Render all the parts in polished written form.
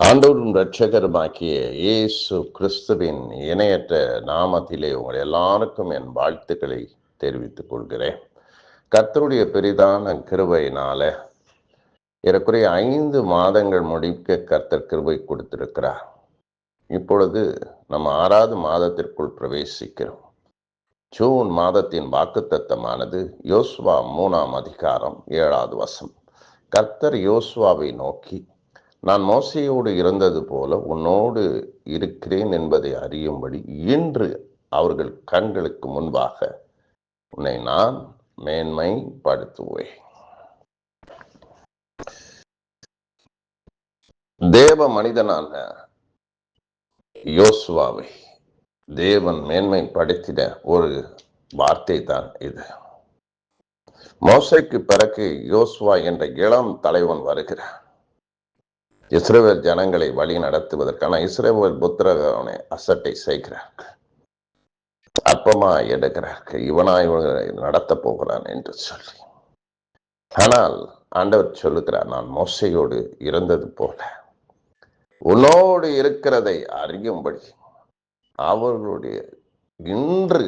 ஆண்டவரும் இரட்சகருமாக்கிய இயேசு கிறிஸ்துவின் இணையற்ற நாமத்திலே உங்கள் எல்லாருக்கும் என் வாழ்த்துக்களை தெரிவித்துக் கொள்கிறேன். கர்த்தருடைய பெரிதான கிருபையினால ஏறக்குறைய 5 மாதங்கள் முடிக்க கர்த்தர் கிருபை கொடுத்திருக்கிறார். இப்பொழுது நம்ம 6வது மாதத்திற்குள் பிரவேசிக்கிறோம். ஜூன் மாதத்தின் வாக்குத்தத்தமானது யோசுவா 3ஆம் அதிகாரம் 7வது வசனம். கர்த்தர் யோசுவாவை நோக்கி, நான் மோசேயோடு இருந்தது போல உன்னோடு இருக்கிறேன் என்பதை அறியும்படி இன்று அவர்கள் கண்களுக்கு முன்பாக உன்னை நான் மேன்மைப்படுத்துவேன். தேவ மனிதனான யோசுவாவை தேவன் மேன்மைப்படுத்தின ஒரு வார்த்தை தான் இது. மோசேக்கு பிறகு யோசுவா என்ற இளம் தலைவன் வருகிறார். இஸ்ரவேல் ஜனங்களை வழி நடத்துவதற்கான இஸ்ரவேல் புத்திரனை அசட்டை செய்கிறார்கள், அப்பமா எடுக்கிறார்கள், இவனாய் நடத்த போகிறான் என்று சொல்லி. ஆனால் ஆண்டவர் சொல்லுகிறார், நான் மோசையோடு இருந்தது போல உன்னோடு இருக்கிறதை அறியும்படி அவர்களுடைய இன்று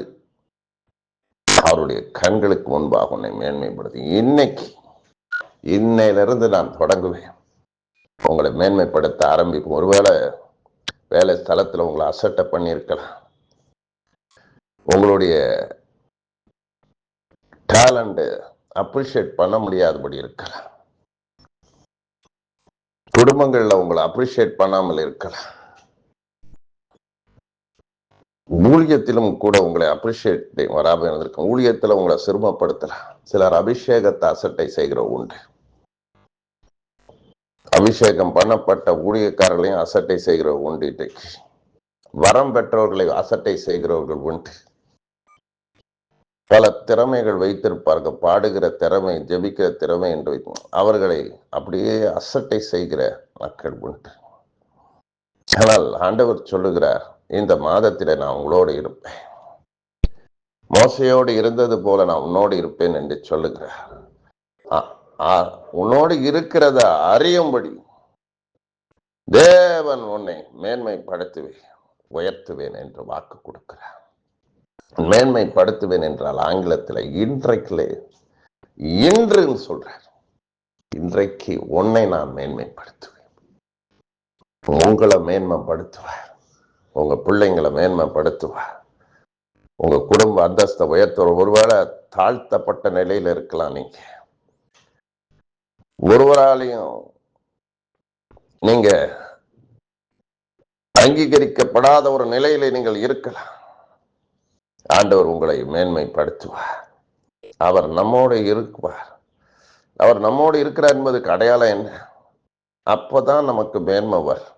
அவருடைய கண்களுக்கு முன்பாக உன்னை மேன்மைப்படுத்தி இன்னையிலிருந்து நான் தொடங்குவேன், உங்களை மேன்மைப்படுத்த ஆரம்பிக்கும். ஒருவேளை வேலை ஸ்தலத்தில் உங்களை அசட்டை பண்ணியிருக்கலாம், உங்களுடைய டேலண்ட் அப்ரிஷியேட் பண்ண முடியாதபடி இருக்கலாம், குடும்பங்கள்ல உங்களை அப்ரிஷியேட் பண்ணாமல் இருக்கலாம், ஊழியத்திலும் கூட உங்களை அப்ரிஷியேட் வராமல் இருந்திருக்கும், ஊழியத்தில் உங்களை சிரமப்படுத்தலாம். சிலர் அபிஷேகத்தை அசட்டை செய்கிற உண்டு, அபிஷேகம் பண்ணப்பட்ட ஊழியக்காரர்களையும் அசட்டை செய்கிற உண்டு. இன்றைக்கு வரம் பெற்றவர்களை அசட்டை செய்கிறவர்கள் உண்டு. பல திறமைகள் வைத்திருப்பார்கள், பாடுகிற திறமை, ஜெபிக்கிற திறமை என்று அவர்களை அப்படியே அசட்டை செய்கிற மக்கள் உண்டு. ஆனால் ஆண்டவர் சொல்லுகிறார், இந்த மாதத்தில நான் உங்களோடு இருப்பேன், மோசையோடு இருந்தது போல நான் உன்னோடு இருப்பேன் என்று சொல்லுகிறார். உன்னோடு இருக்கிறத அறியும்படி தேவன் உன்னை மேன்மைப்படுத்துவேன், உயர்த்துவேன் என்று வாக்கு கொடுக்கிறார். மேன்மைப்படுத்துவேன் என்றால் ஆங்கிலத்தில் இன்றைக்கு, இன்றுன்னு சொல்றார். இன்றைக்கு உன்னை நான் மேன்மைப்படுத்துவேன், உங்களை மேன்மைப்படுத்துவார், உங்க பிள்ளைங்களை மேன்மைப்படுத்துவார், உங்க குடும்ப அந்தஸ்தை உயர்த்துவார். ஒருவேளை தாழ்த்தப்பட்ட நிலையில இருக்கலாம், நீங்க ஒருவராலையும் நீங்க அங்கீகரிக்கப்படாத ஒரு நிலையில நீங்கள் இருக்கலாம். ஆண்டவர் உங்களை மேன்மைப்படுத்துவார். அவர் நம்மோடு இருக்குவார். அவர் நம்மோடு இருக்கிறார் என்பதுக்கு அடையாளம் என்ன? அப்பதான் நமக்கு மேன்மை வரும்,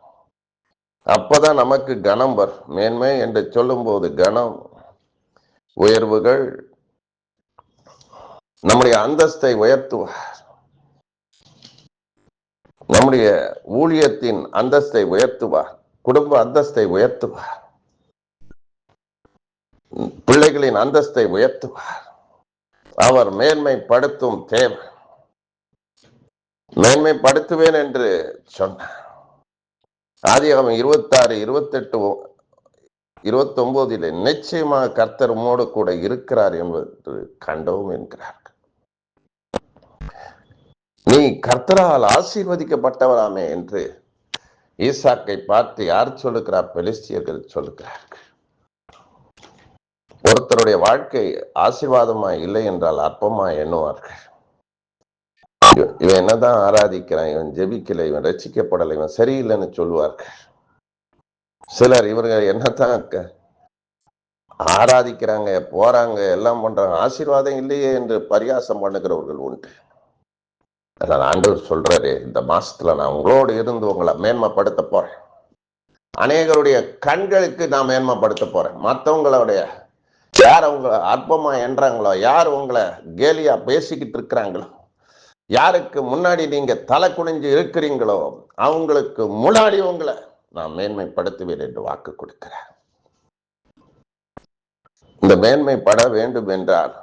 அப்பதான் நமக்கு கனம் வரும். மேன்மை என்று சொல்லும் போது கனம், உயர்வுகள், நம்முடைய அந்தஸ்தை உயர்த்துவார், நம்முடைய ஊழியத்தின் அந்தஸ்தை உயர்த்துவார், குடும்ப அந்தஸ்தை உயர்த்துவார், பிள்ளைகளின் அந்தஸ்தை உயர்த்துவார். அவர் மேன்மைப்படுத்தும் தேவை. மேன்மைப்படுத்துவேன் என்று சொன்னார். ஆதியாகமம் 26, 28, 29 நிச்சயமாக கர்த்தர் உம்மோடு கூட இருக்கிறார் என்பது கண்டோம் என்கிறார். நீ கர்த்தரால் ஆசீர்வதிக்கப்பட்டவராமே என்று ஈசாக்கை பார்த்து யார் சொல்லுகிறார்? பெலிஸ்தியர்கள் சொல்லுகிறார்கள். ஒருத்தருடைய வாழ்க்கை ஆசீர்வாதமா இல்லை என்றால் அற்பமா எண்ணுவார்கள். இவன் என்னதான் ஆராதிக்கிறான், இவன் ஜெபிக்கல, இவன் ரட்சிக்கப்படலை, இவன் சரியில்லைன்னு சொல்லுவார்கள். சிலர் இவர்கள் என்னதான் ஆராதிக்கிறாங்க, போறாங்க, எல்லாம் பண்றாங்க, ஆசீர்வாதம் இல்லையே என்று பரியாசம் பண்ணுகிறவர்கள் உண்டு. அதனால ஆண்டவர் சொல்றாரு, இந்த மாசத்துல நான் உங்களோடு இருந்து உங்களை மேன்மைப்படுத்த போறேன். அநேகருடைய கண்களுக்கு நான் மேன்மைப்படுத்த போறேன். மற்றவங்களுடைய யார் உங்களை அற்பமா என்றாங்களோ, யார் உங்களை கேலியா பேசிக்கிட்டு இருக்கிறாங்களோ, யாருக்கு முன்னாடி நீங்க தலை குனிஞ்சு இருக்கிறீங்களோ, அவங்களுக்கு முன்னாடி உங்களை நான் மேன்மைப்படுத்துவேன் என்று வாக்கு கொடுக்கிறேன். இந்த மேன்மைப்பட வேண்டும் என்றால்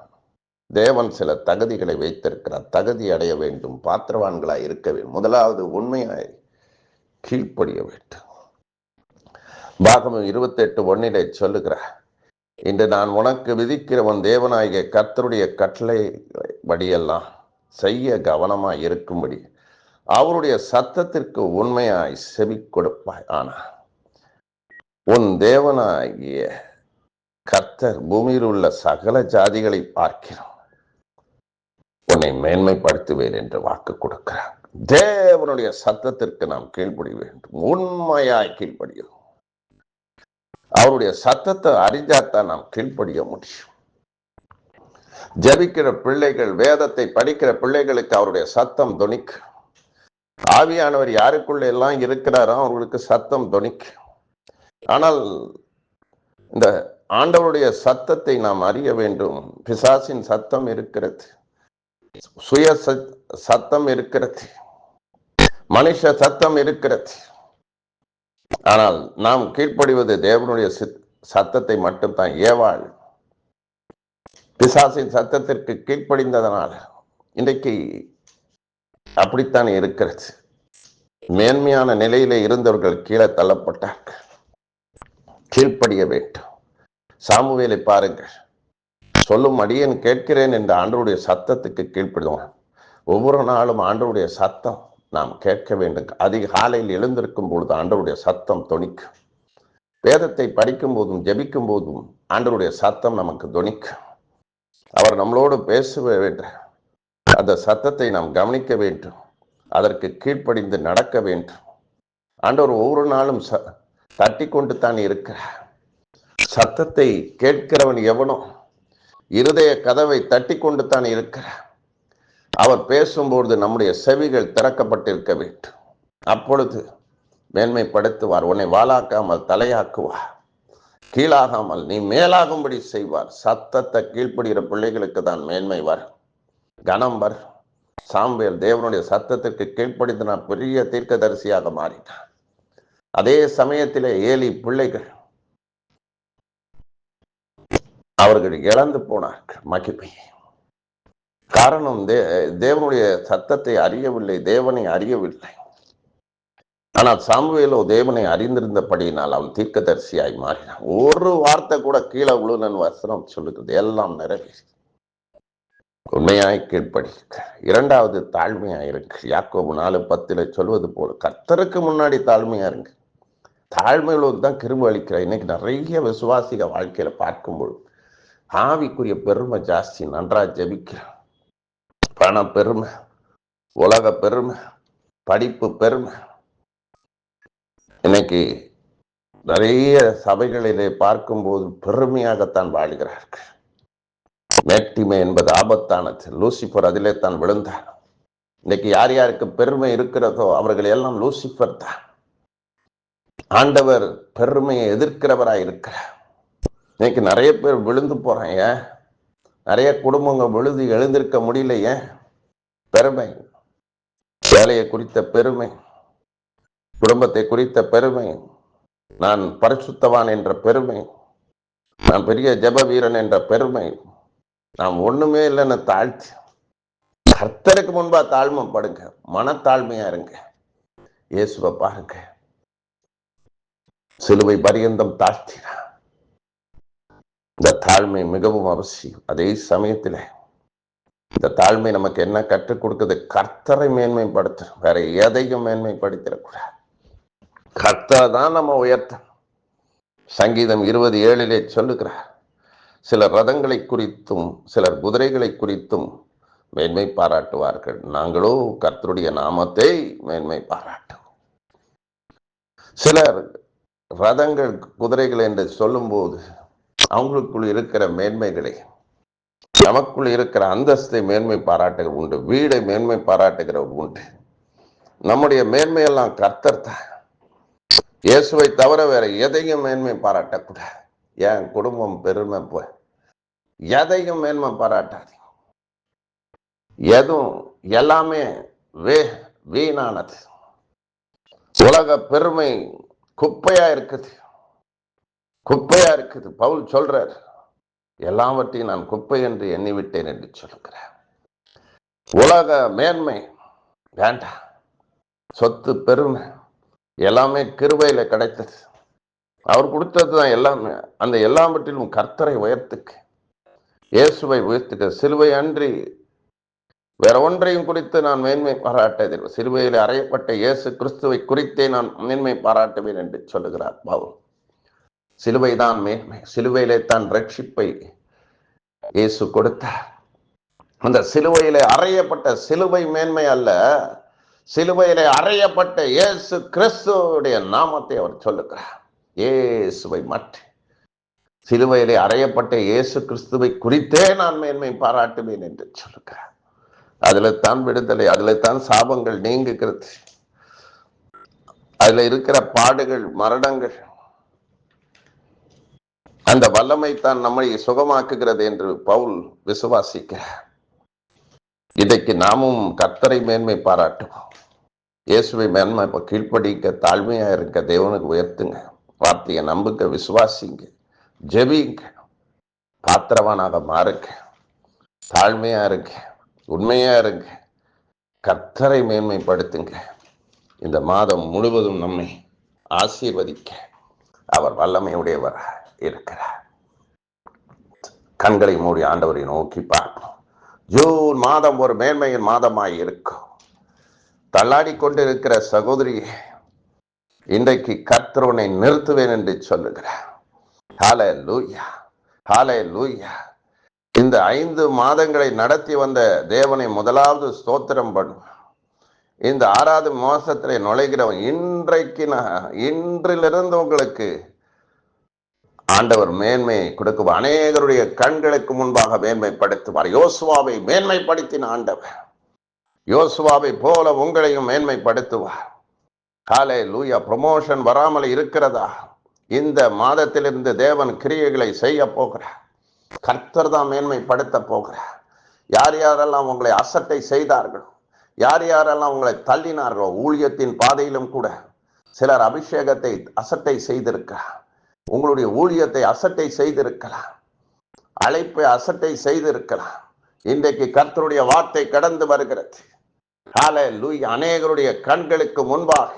தேவன் சில தகுதிகளை வைத்திருக்கிறார். தகுதி அடைய வேண்டும், பாத்திரவான்களாய் இருக்க வேண்டும். முதலாவது உண்மையாய் கீழ்ப்படிய வேண்டும். பாகமம் 28:1 சொல்லுகிறார், இன்று நான் உனக்கு விதிக்கிற உன் தேவனாகிய கர்த்தருடைய கட்டளை படியெல்லாம் செய்ய கவனமாய் இருக்கும்படி அவருடைய சத்தத்திற்கு உண்மையாய் செவி கொடுப்பாய். ஆனா உன் தேவனாகிய கர்த்தர் பூமியில் உள்ள சகல ஜாதிகளை பார்க்கிறோம் உன்னை மேன்மைப்படுத்துவேன் என்று வாக்கு கொடுக்கிறார். தேவனுடைய சத்தத்திற்கு நாம் கீழ்ப்படிய வேண்டும். உண்மையாய் கீழ்ப்படியும். அவருடைய சத்தத்தை அறிஞ்சாத்தான் நாம் கீழ்ப்படிய முடியும். ஜபிக்கிற பிள்ளைகள், வேதத்தை படிக்கிற பிள்ளைகளுக்கு அவருடைய சத்தம் தொனிக்கு. ஆவியானவர் யாருக்குள்ள எல்லாம் இருக்கிறாரோ அவர்களுக்கு சத்தம் தொனிக்கு. ஆனால் இந்த ஆண்டவருடைய சத்தத்தை நாம் அறிய வேண்டும். பிசாசின் சத்தம் இருக்கிறது, சுய சத்தம் இருக்கிறது, மனுஷ சத்தம் இருக்கிறது. ஆனால் நாம் கீழ்ப்படிவது தேவனுடைய சத்தத்தை மட்டும்தான். ஏவாள் பிசாசின் சத்தத்திற்கு கீழ்ப்படிந்ததனால் இன்றைக்கு அப்படித்தான் இருக்கிறது. மேன்மையான நிலையிலே இருந்தவர்கள் கீழே தள்ளப்பட்டார்கள். கீழ்ப்படிய வேண்டும். சாமுவேலை பாருங்கள், சொல்லும் அடியேன் கேட்கிறேன் என்ற ஆண்டவருடைய சத்தத்துக்கு கீழ்ப்படுவான். ஒவ்வொரு நாளும் ஆண்டவருடைய சத்தம் நாம் கேட்க வேண்டும். அதிகாலையில் எழுந்திருக்கும் பொழுது ஆண்டவருடைய சத்தம் தொனிக்கும். வேதத்தை படிக்கும் போதும் ஜெபிக்கும் போதும் ஆண்டவருடைய சத்தம் நமக்கு தொனிக்கும். அவர் நம்மளோடு பேச வேண்டும். அந்த சத்தத்தை நாம் கவனிக்க வேண்டும். அதற்கு கீழ்ப்படிந்து நடக்க வேண்டும். ஆண்டவர் ஒவ்வொரு நாளும் தட்டி கொண்டு தான் இருக்கிறார். சத்தத்தை கேட்கிறவன் எவனோ இருதய கதவை தட்டி கொண்டு தான் இருக்கிறார். அவர் பேசும்போது நம்முடைய செவிகள் திறக்கப்பட்டிருக்க வேண்டும். அப்பொழுது மேன்மைப்படுத்துவார். உன்னை வாளாக்காமல் தலையாக்குவார். கீழாகாமல் நீ மேலாகும்படி செய்வார். சத்தத்தை கீழ்ப்படுகிற பிள்ளைகளுக்கு தான் மேன்மை வரும், கனம் வரும். சாமுவேல் தேவனுடைய சத்தத்திற்கு கீழ்ப்படிந்து நான் பெரிய தீர்க்கதரிசியாக மாறினான். அதே சமயத்திலே ஏலி பிள்ளைகள் அவர்கள் இழந்து போனார்கள் மகிமையை. காரணம் தேவனுடைய சத்தத்தை அறியவில்லை, தேவனை அறியவில்லை. ஆனால் சாமுவேலோ தேவனை அறிந்திருந்தபடியினால் அவன் தீர்க்கதரிசியாய் மாறினான். ஒரு வார்த்தை கூட கீழே விழுனன் வசனம் சொல்லுகிறது, எல்லாம் நிறைவேறி. உண்மையாய் கீழ்ப்படி. இரண்டாவது தாழ்மையா இருக்கு. யாக்கோபு 4:10 சொல்வது போல கர்த்தருக்கு முன்னாடி தாழ்மையா இருங்க. தாழ்மையுள்ளது தான் கிருபை அளிக்கிறார். இன்னைக்கு நிறைய விசுவாசிக வாழ்க்கையில பார்க்கும்போது ஆவிக்குரிய பெருமை ஜாஸ்தி. நன்றா ஜெபிக்கிறான். பண பெருமை, உலக பெருமை, படிப்பு பெருமை. இன்னைக்கு நிறைய சபைகளிலே பார்க்கும்போது பெருமையாகத்தான் வாழ்கிறார்கள். மேட்டிமை என்பது ஆபத்தானது. லூசிபர் அதிலே தான் விழுந்தார். இன்னைக்கு யார் யாருக்கு பெருமை இருக்கிறதோ அவர்கள் எல்லாம் லூசிபர் தான். ஆண்டவர் பெருமையை எதிர்க்கிறவராய் இருக்கிறார். இன்னைக்கு நிறைய பேர் விழுந்து போறாங்க. நிறைய குடும்பங்கள் விழுந்து எழுந்திருக்க முடியலையே. பெருமை, வேலையை குறித்த பெருமை, குடும்பத்தை குறித்த பெருமை, நான் பரிசுத்தவான் என்ற பெருமை, நான் பெரிய ஜெப வீரன் என்ற பெருமை, நாம் ஒண்ணுமே இல்லைன்னு தாழ்த்தி கர்த்தருக்கு முன்பா தாழ்மைப்படுங்க. மனத்தாழ்மையா இருங்க. இயேசுவை பாருங்க, சிலுவை பரியந்தம் தாழ்த்தினார். இந்த தாழ்மை மிகவும் அவசியம். அதே சமயத்துல இந்த தாழ்மை நமக்கு என்ன கற்றுக் கொடுக்குது? கர்த்தரை மேன்மைப்படுத்த, வேற எதையும் மேன்மைப்படுத்திடக்கூடாது. கர்த்தரை தான் நம்ம உயர்த்தணும். சங்கீதம் 20:7 சொல்லுகிறார், சிலர் ரதங்களை குறித்தும் சிலர் குதிரைகளை குறித்தும் மேன்மை பாராட்டுவார்கள், நாங்களோ கர்த்தருடைய நாமத்தை மேன்மை பாராட்டுவோம். சிலர் ரதங்கள் குதிரைகள் என்று சொல்லும் போது அவங்களுக்குள் இருக்கிற மேன்மைகளை, நமக்குள் இருக்கிற அந்தஸ்தை மேன்மை பாராட்டுகள் உண்டு, வீடை மேன்மை பாராட்டுகிறவர் உண்டு. நம்முடைய மேன்மையெல்லாம் கர்த்தர் தான். இயேசுவை தவிர வேற எதையும் மேன்மை பாராட்டக்கூடாது. என் குடும்பம் பெருமை போய் எதையும் மேன்மை பாராட்டாது. எதுவும் எல்லாமே வீணானது. உலக பெருமை குப்பையா இருக்குது, குப்பையா இருக்குது. பவுல் சொல்றார், எல்லாவற்றையும் நான் குப்பை என்று எண்ணிவிட்டேன் என்று சொல்லுகிறார். உலக மேன்மை வேண்டாம். சொத்து பெருமை, எல்லாமே கிருபையில கிடைத்தது. அவர் கொடுத்ததுதான் எல்லாமே. அந்த எல்லாவற்றிலும் கர்த்தரை உயர்த்துக்கு, இயேசுவை உயர்த்துக்க. சிலுவை அன்றி வேற ஒன்றையும் குறித்து நான் மேன்மை பாராட்டதில்லை. சிலுவையில் அறையப்பட்ட இயேசு கிறிஸ்துவை குறித்தே நான் மேன்மை பாராட்டுவேன் என்று சொல்லுகிறார் பவுல். சிலுவை தான் மேன்மை. சிலுவையிலே தான் ரட்சிப்பை இயேசு கொடுத்தார். அந்த சிலுவையிலே அறையப்பட்ட சிலுவை மேன்மை அல்ல, சிலுவையிலே அறையப்பட்ட இயேசு கிறிஸ்துவுடைய நாமத்தை அவர் சொல்லுகிறார். இயேசுவை மற்ற சிலுவையிலே அறையப்பட்ட இயேசு கிறிஸ்துவை குறித்தே நான் மேன்மை பாராட்டுவேன் என்று சொல்லுகிறார். அதுல தான் விடுதலை, அதுல தான் சாபங்கள் நீங்குகிறது, அதுல இருக்கிற பாடுகள், மரணங்கள், அந்த வல்லமை தான் நம்மை சுகமாக்குகிறது என்று பவுல் விசுவாசிக்கிறார். இன்றைக்கு நாமும் கர்த்தரை மேன்மை பாராட்டுவோம். இயேசுவை மேன்மை கீழ்ப்படிக்க, தாழ்மையா இருக்க, தேவனுக்கு உயர்த்துங்க, வார்த்தையை நம்புங்க, விசுவாசிங்க, ஜெபிங்க, பாத்திரவானாக மாறுங்க, தாழ்மையா இருங்க, உண்மையா இருங்க, கர்த்தரை மேன்மைப்படுத்துங்க. இந்த மாதம் முழுவதும் நம்மை ஆசீர்வதிக்க அவர் வல்லமையுடையவர் இருக்கிறார். கண்களை மூடி ஆண்டவரை நோக்கி பார்ப்போம். ஜூன் மாதம் ஒரு மேன்மையின் மாதமாய் இருக்கும். தள்ளாடி கொண்டிருக்கிற சகோதரியே, இன்றைக்கு கர்த்தர் உன்னை நிறுத்துவேன் என்று சொல்லுகிறார். ஹல்லேலூயா, ஹல்லேலூயா. இந்த 5 மாதங்களை நடத்தி வந்த தேவனை முதலாவது ஸ்தோத்திரம் பண்ணும். இந்த 6வது மாசத்திலே நுழைகிறவன் இன்றைக்கு இன்றிலிருந்து உங்களுக்கு ஆண்டவர் மேன்மையை கொடுக்குவார். அநேகருடைய கண்களுக்கு முன்பாக மேன்மைப்படுத்துவார். யோசுவாவை மேன்மைப்படுத்தின ஆண்டவர் யோசுவாவை போல உங்களையும் மேன்மைப்படுத்துவார். ஹல்லேலூயா. ப்ரமோஷன் வராமல் இருக்கிறதா? இந்த மாதத்திலிருந்து தேவன் கிரியைகளை செய்ய போகிறார். கர்த்தர் தான் மேன்மைப்படுத்த போகிறார். யார் யாரெல்லாம் உங்களை அசட்டை செய்தார்களோ, யார் யாரெல்லாம் உங்களை தள்ளினார்களோ, ஊழியத்தின் பாதையிலும் கூட சிலர் அபிஷேகத்தை அசட்டை செய்திருக்கிறார். உங்களுடைய ஊழியத்தை அசட்டை செய்திருக்கலாம், அழைப்பை அசட்டை செய்திருக்கலாம். இன்றைக்கு கர்த்தருடைய வார்த்தை கடந்து வருகிறது. ஹல்லேலூயா. அநேகருடைய கண்களுக்கு முன்பாக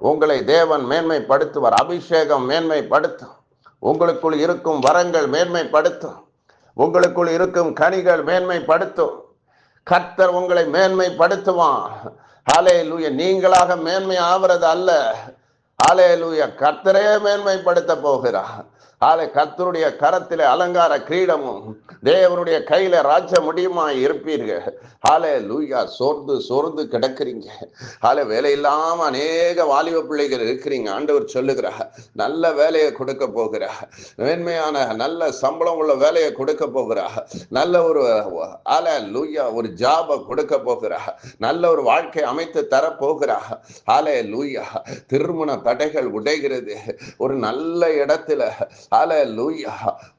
உங்களை தேவன் மேன்மைப்படுத்துவார். அபிஷேகம் மேன்மைப்படுத்தும். உங்களுக்குள் இருக்கும் வரங்கள் மேன்மைப்படுத்தும். உங்களுக்குள் இருக்கும் கனிகள் மேன்மைப்படுத்தும். கர்த்தர் உங்களை மேன்மைப்படுத்துவான். ஹல்லேலூயா. நீங்களாக மேன்மை ஆகிறது அல்ல. ஹல்லேலூயா. கர்த்தரே மேன்மைப்படுத்த போகிறார். கர்த்தருடைய கரத்திலே அலங்கார கிரீடமும் தேவனுடைய கையில ராஜ்ய முடியுமாய் இருப்பீர்கள். ஹல்லேலூயா. சோர்ந்து கிடக்குறீங்க. வேலை இல்லாம அநேக வாலிப பிள்ளைகள் இருக்கிறீங்க. ஆண்டவர் சொல்லுகிறார், நல்ல வேலையை கொடுக்க போகிறார். மேன்மையான நல்ல சம்பளம் உள்ள வேலையை கொடுக்க போகிறார். நல்ல ஒரு ஹல்லேலூயா ஒரு ஜாபை கொடுக்க போகிறார். நல்ல ஒரு வாழ்க்கை அமைத்து தர போகிறார். ஹல்லேலூயா. திருமண தடைகள் உடைகிறது. ஒரு நல்ல இடத்துல ஹல்லேலூயா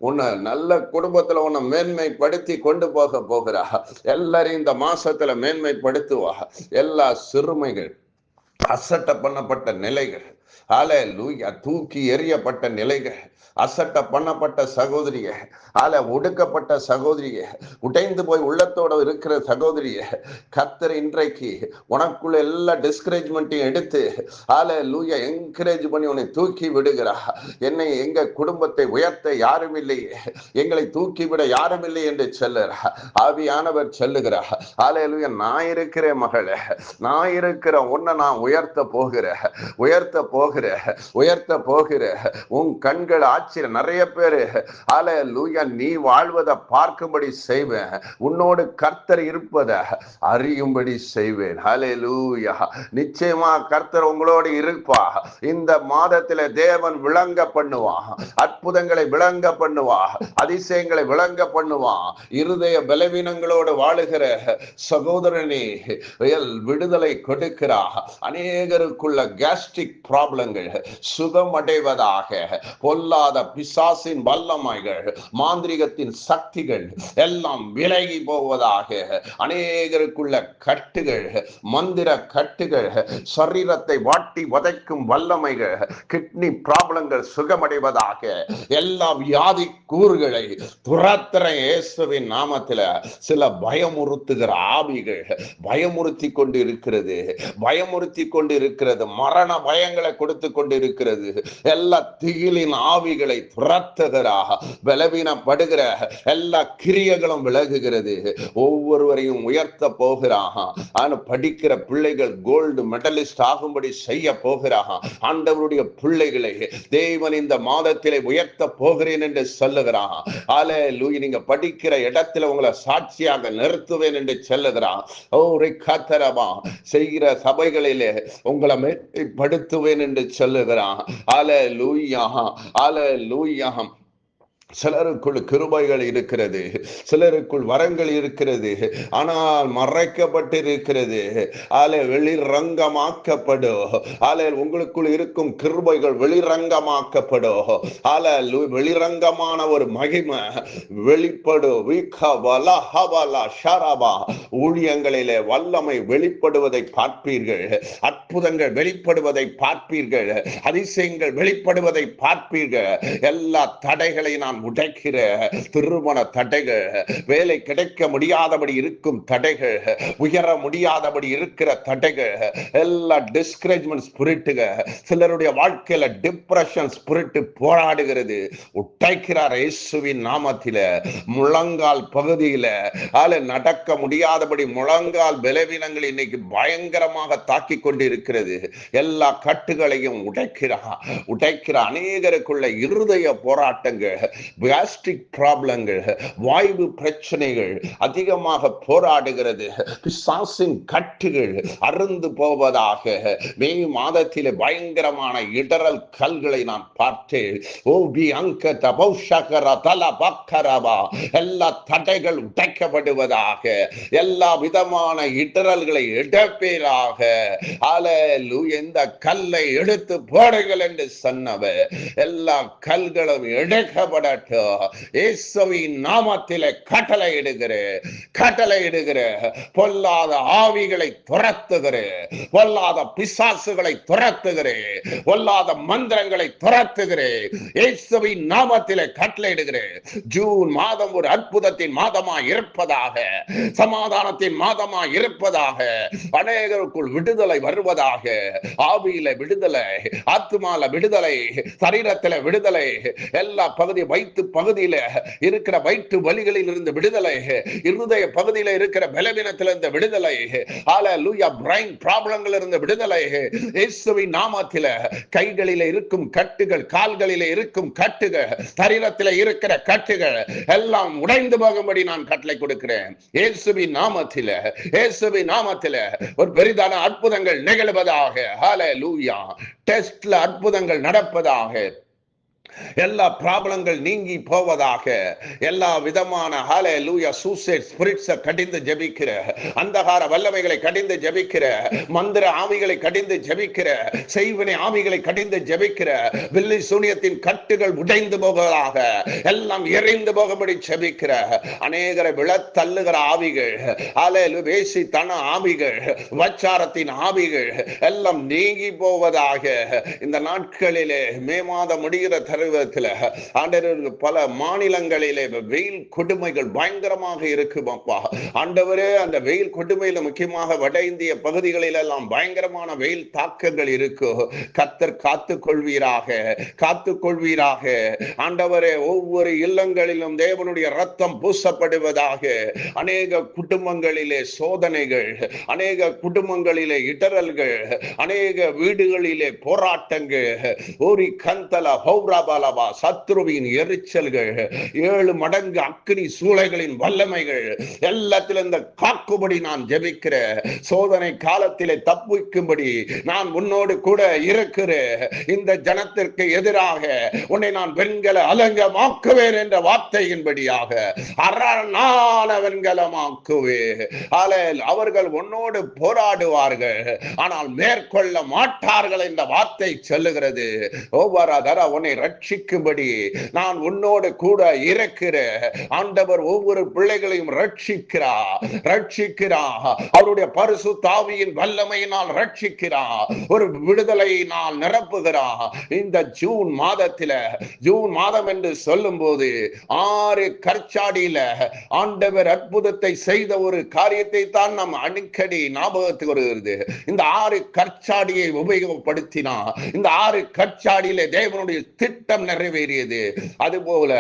உன்னை நல்ல குடும்பத்துல உன்னை மேன்மைப்படுத்தி கொண்டு போக போகிறா. எல்லாரையும் இந்த மாசத்துல மேன்மைப்படுத்துவா. எல்லா சிறுமைகள், அசட்ட பண்ணப்பட்ட நிலைகள், ஹல்லேலூயா தூக்கி எறியப்பட்ட நிலைகள், அசட்ட பண்ணப்பட்ட சகோதரிய, ஒடுக்கப்பட்ட சகோதரிய, உடைந்து போய் உள்ளத்தோட இருக்கிற சகோதரிய, கர்த்தர் இன்றைக்கு உனக்குள்ள எல்லா டிஸ்கரேஜ்மெண்ட்டையும் எடுத்து ஹல்லேலூயா என்கரேஜ் பண்ணி உன்னை தூக்கி விடுகிறா. என்னை எங்க குடும்பத்தை உயர்த்த யாரும் இல்லையே, எங்களை தூக்கி விட யாரும் இல்லை என்று சொல்லுறா. ஆவியானவர் சொல்லுகிறார், ஹல்லேலூயா நான் இருக்கிறேன் மகளே, நான் இருக்கிற உன்னை நான் உயர்த்த போகிற உன் கண்கள் ஆச்சரியம். நிறைய பேரு ஹல்லேலூயா நீ வாழ்வதை பார்க்கும்படி செய்வேன், உன்னோடு கர்த்தர் இருப்பதை அறியும்படி செய்வேன். ஹல்லேலூயா. நிச்சயமா கர்த்தர் உங்களோடு இருப்பா. இந்த மாதத்துல தேவன் விளங்க பண்ணுவா, அற்புதங்களை விளங்க பண்ணுவா, அதிசயங்களை விளங்க பண்ணுவா. இருதய பலவீனங்களோடு வாழுகிற சகோதரனே விடுதலை கொடுக்கிறா. அநேகருக்குள்ள கேஸ்ட்ரிக் ப்ராப்ளம் ப்ராப்ளங்கள் சுகமடைவதாக. பொல்லாத பிசாசின் வல்லமைகள், மாந்திரிகத்தின் சக்திகள் எல்லாம் விலகி போவதாக. அநேகருக்குள்ள கட்டுகள், மந்திர கட்டுகள், சரீரத்தை வாட்டி வதைக்கும் வல்லமைகள், கிட்னி ப்ராப்ளங்கள் சுகமடைவதாக. எல்லா வியாதி கூறுகளை துரத்துற இயேசுவின் நாமத்துல. சில பயமுறுத்துகிற ஆவிகள் பயமுறுத்தி கொண்டு இருக்கிறது, பயமுறுத்தி கொண்டு இருக்கிறது, மரண பயங்களை கொடுத்து கொண்டு இருக்கிறது. எல்லா திகிலின் ஆவிகளை துரத்துகிறா, பலவீனப்படுகிற எல்லா கிரியைகளும் விலகுகிறது. ஒவ்வொருவரையும் உயர்த்த போகிறான். படிக்கிற பிள்ளைகள் கோல்டு மெடலிஸ்ட் ஆகும்படி செய்ய போகிறான். ஆண்டவருடைய பிள்ளைகளை தேவன் இந்த மாதத்திலே உயர்த்த போகிறேன் என்று சொல்லுகிறான். அல்லேலூயா. நீங்க படிக்கிற இடத்துல உங்களை சாட்சியாக நிறுத்துவேன் என்று சொல்லுகிறான். ஓ ரிகதரபா, செய்கிற சபைகளிலே உங்களை மேன்மைப்படுத்துவேன் என்று சொல்லுகிறான். அல்லேலூயா, அல்லேலூயா. சிலருக்குள் கிருபைகள் இருக்கிறது, சிலருக்குள் வரங்கள் இருக்கிறது, ஆனால் மறைக்கப்பட்டு இருக்கிறது. வெளிரங்கமாக்கப்படும். உங்களுக்குள் இருக்கும் கிருபைகள் வெளிரங்கமாக்கப்படும். வெளிரங்கமான ஒரு மகிமை வெளிப்படும். ஊழியங்களிலே வல்லமை வெளிப்படுவதை பார்ப்பீர்கள், அற்புதங்கள் வெளிப்படுவதை பார்ப்பீர்கள், அதிசயங்கள் வெளிப்படுவதை பார்ப்பீர்கள். எல்லா தடைகளை நான் உடைக்கிற திருமண தடைகள், வேலை கிடைக்க முடியாதபடி இருக்கும் தடைகள், உயர முடியாதபடி இருக்கிற தடைகள், எல்லா டிஸ்கரேஜ்மெண்ட் ஸ்பிரிட்டுகள், சிலருடைய வாழ்க்கையில டிப்ரெஷன் ஸ்பிரிட் போராடுகிறது. உடைக்கிறார் இயேசுவின் நாமத்தில. முழங்கால் பகுதியில நடக்க முடியாதபடி முழங்கால் பலவீனங்கள் இன்னைக்கு பயங்கரமாக தாக்கி கொண்டு இருக்கிறது. எல்லா கட்டுகளையும் உடைக்கிற அநேகருக்குள்ள இருதய போராட்டங்கள், கேஸ்ட்ரிக் ப்ராப்ளங்கள், வாய்வு பிரச்சனைகள் அதிகமாக போராடுகிறது. பிசாசின் கட்டுகள் அருந்து போவதாக. மே மாதத்திலே பயங்கரமான இடரல் கல்களை நான் பார்த்தேன். எல்லா தடைகள் உடைக்கப்படுவதாக, எல்லா விதமான இடரல்களை இடப்பேராக. இந்த கல்லை எடுத்து போடுங்கள் என்று சொன்னவர் எல்லா கல்களும் எடுக்கப்பட இயேசுவின் நாமத்திலே கட்டளையிடுகிற பொல்லாத ஆவிகளை துரத்துகிற, பொல்லாத பிசாசுகளை துரத்துகிற, பொல்லாத மந்திரங்களை துரத்துகிற இயேசுவின் நாமத்திலே கட்டளையிடுகிற. ஜூன் மாதம் ஒரு அற்புதத்தின் மாதமாய் இருப்பதாக, சமாதானத்தின் மாதமாய் இருப்பதாக, அநேகருக்குள் விடுதலை வருவதாக. ஆவியில விடுதலை, ஆத்துமால விடுதலை, சரீரத்தில விடுதலை, எல்லா பகுதி வயிற்று பகுதியில இருக்கிற வயிற்று வலிகளில் இருந்து விடுதலை, இருதய பகுதியில இருக்கிற பலவீனத்தில் இருந்து விடுதலை, ஹalleluya, பிரைன் ப்ராப்ளங்கள் இருந்து விடுதலை இயேசுவின் நாமத்தில. கைகளில இருக்கும் கட்டுகள், கால்களில இருக்கும் கட்டுகள், சரீரத்தில் இருக்கிற கட்டுகள் எல்லாம் உடைந்து போகும்படி நான் கட்டளை கொடுக்கிறேன் இயேசுவின் நாமத்தில. இயேசுவின் நாமத்தில ஒரு பெரிதான அற்புதங்கள் நிகழ்வதாக. ஹalleluya. டெஸ்ட்ல அற்புதங்கள் நடப்பதாக. எல்லா ப்ராப்ளங்கள் நீங்கி போவதாக. எல்லா விதமான ஹalleluya சூசைட் ஸ்பிரிட்ஸை கடிந்து ஜெபிக்கிற, அந்தகார வல்லமைகளை கடிந்து ஜெபிக்கிற, மந்திர ஆவிகளை கடிந்து ஜெபிக்கிற, செய்வினை ஆவிகளை கடிந்து ஜெபிக்கிற, வில்லி சூனியத்தின் கட்டுகள் உடைந்து போவதாக, எல்லாம் எரிந்து போகும்படி ஜெபிக்கிற, அநேகரை விழத்தள்ளுகிற ஆவிகள், ஹalleluya வேசித்தன ஆவிகள், விபச்சாரத்தின் ஆவிகள் எல்லாம் நீங்கி போவதாக. இந்த நாட்களிலே மே மாதம் முடிகிற ஆண்டவரே, பல மாநிலங்களிலே வெயில் கொடுமைகள் பயங்கரமாக இருக்கும் அப்பா. ஆண்டவரே, அந்த வெயில் கொடுமையில முக்கியமாக வட இந்திய பகுதிகளில் எல்லாம் பயங்கரமான வெயில் தாக்கங்கள் இருக்கு. கர்த்தர் காத்துக்கொள்வீராக, காத்துக்கொள்வீராக. ஆண்டவரே, ஒவ்வொரு இல்லங்களிலும் தேவனுடைய ரத்தம் பூசப்படுவதாக. அநேக குடும்பங்களிலே சோதனைகள், அநேக குடும்பங்களிலே இடரல்கள், அநேக வீடுகளிலே போராட்டங்கள், ஓரி கந்தல ஹௌராபா ரபலபா சத்ருவின் எரிச்சல்கள், 7 மடங்கு அக்னி சூளைகளின் வல்லமைகள் எல்லாத்திலும் இந்த காக்கும்படி நான் ஜெபிக்கிற சோதனை காலத்திலே தப்பிக்கும்படி நான் உன்னோடு கூட இருக்கிற இந்த ஜனத்திற்கு எதிராக உன்னை நான் வெண்கல அலங்கமாக்குவேன் என்ற வார்த்தையின்படியாக அரணான வெண்கலமாக்குவே. அவர்கள் உன்னோடு போராடுவார்கள், ஆனால் மேற்கொள்ள மாட்டார்கள் என்ற வார்த்தை சொல்லுகிறது. உன்னை ரட்சிக்கும்படி நான் உன்னோடு கூட இருக்கிற ஆண்டவர் ஒவ்வொரு பிள்ளைகளையும் ரட்சிக்கிறார். அவருடைய பரிசுத்த ஆவியின் வல்லமையினால் ரட்சிக்கிறார். ஒரு விடுதலையினால் நிரப்புகிறார். இந்த ஜூன் மாதம் என்று சொல்லும் போது 6 கற்சாடியில ஆண்டவர் அற்புதத்தை செய்த ஒரு காரியத்தை தான் நாம் அடிக்கடி ஞாபகத்துக்கு வருகிறது. இந்த 6 கற்சாடியை உபயோகப்படுத்தினா இந்த 6 கற்சாடியில தேவனுடைய திட்டம் நிறைவேறியது. அதுபோல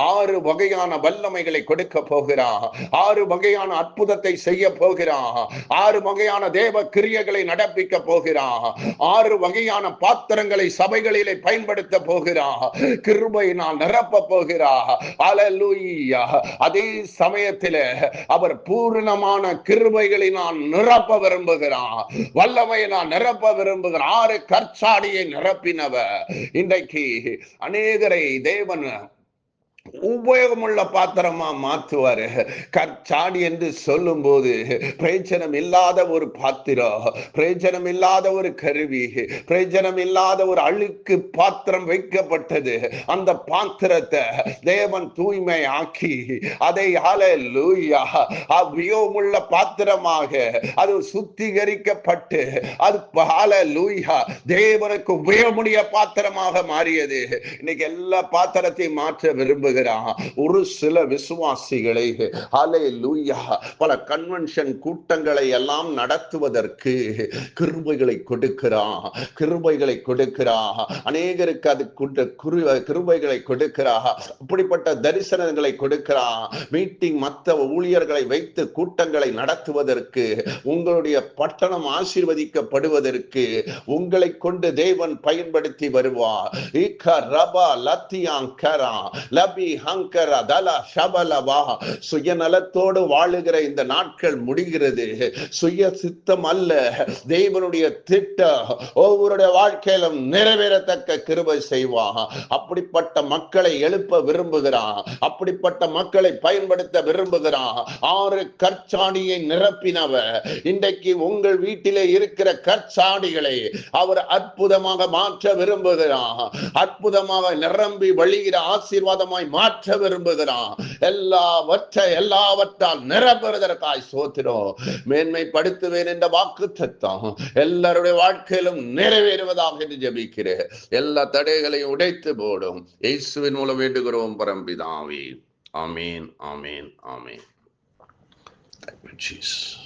6 வகையான வல்லமைகளை கொடுக்க போகிறார். 6 வகையான அற்புதத்தை செய்ய போகிறார். 6 வகையான தேவ கிரியைகளை நடப்பிக்க போகிறார். 6 வகையான பாத்திரங்களை சபைகளிலே பயன்படுத்த போகிறார். கிருபையினால் நிரப்ப போகிறார். அல்லேலூயா. அதே சமயத்தில் அவர் பூரணமான கிருபைகளினால் நிரப்ப விரும்புகிறார். வல்லமையினால் நிரப்ப விரும்புகிறார். 6 கற்சாடியை நிரப்பினவர் இன்றைக்கு அநேகரை தேவன் உபயோகமுள்ள பாத்திரமா மாற்றுவாரு. கற்சாடி என்று சொல்லும் போது பிரயோஜனம் இல்லாத ஒரு பாத்திரம், பிரயோஜனம் இல்லாத ஒரு கருவி, பிரயோஜனம் இல்லாத ஒரு அழுக்கு பாத்திரம் வைக்கப்பட்டது. அந்த பாத்திரத்தை தேவன் தூய்மை ஆக்கி அதை ஹல்லேலூயா உபயோகமுள்ள பாத்திரமாக அது சுத்திகரிக்கப்பட்டு அது ஹல்லேலூயா தேவனுக்கு உபயோகமுடைய பாத்திரமாக மாறியது. இன்னைக்கு எல்லா பாத்திரத்தையும் மாற்ற விரும்புகிறேன். ஒரு சில விசுவாசிகளை ஹல்லேலூயா பல கன்வென்ஷன் கூட்டங்களை எல்லாம் நடத்துவதற்கு கிருபைகளை கொடுக்கிறார். அநேகருக்கு அது கிருபைகளை கொடுக்கிறார். அப்படிப்பட்ட தரிசனங்களை கொடுக்கிறார். மீட்டிங் மற்ற ஊழியர்களை வைத்து கூட்டங்களை நடத்துவதற்கு, உங்களுடைய பட்டணம் ஆசீர்வதிக்கப்படுவதற்கு உங்களை கொண்டு தேவன் பயன்படுத்தி வருவார். சுயநலத்தோடு வாழுகிற இந்த நாட்கள் முடிகிறது. சுய சித்தம் அல்ல, தேவனுடைய திட்டம் ஒவ்வொருடைய வாழ்க்கையிலும் நிறைவேறத்தக்க கிருபை செய்வான். அப்படிப்பட்ட மக்களை எழுப்ப விரும்புகிறான். அப்படிப்பட்ட மக்களை பயன்படுத்த விரும்புகிறான். 6 கற்சாடியை நிரப்பினவர் இன்றைக்கு உங்கள் வீட்டிலே இருக்கிற கற்சாடிகளை அவர் அற்புதமாக மாற்ற விரும்புகிறான். அற்புதமாக நிரம்பி வழிகிற ஆசீர்வாதமாய் மாற்ற விரும்புகிறான். எல்லாவற்றால் நிரப்புவதற்காய் ஸ்தோத்திரம். மேன்மைப்படுத்துவேன் என்ற வாக்குத்தத்தம் எல்லாருடைய வாழ்க்கையிலும் நிறைவேறுவதாக என்று ஜெபிக்கிறேன். எல்லா தடைகளையும் உடைத்து போடும் இயேசுவின் மூலம் வேண்டுகிறோம் பரம்பிதாவே. ஆமீன், ஆமீன், ஆமீன். Thank you, Jesus.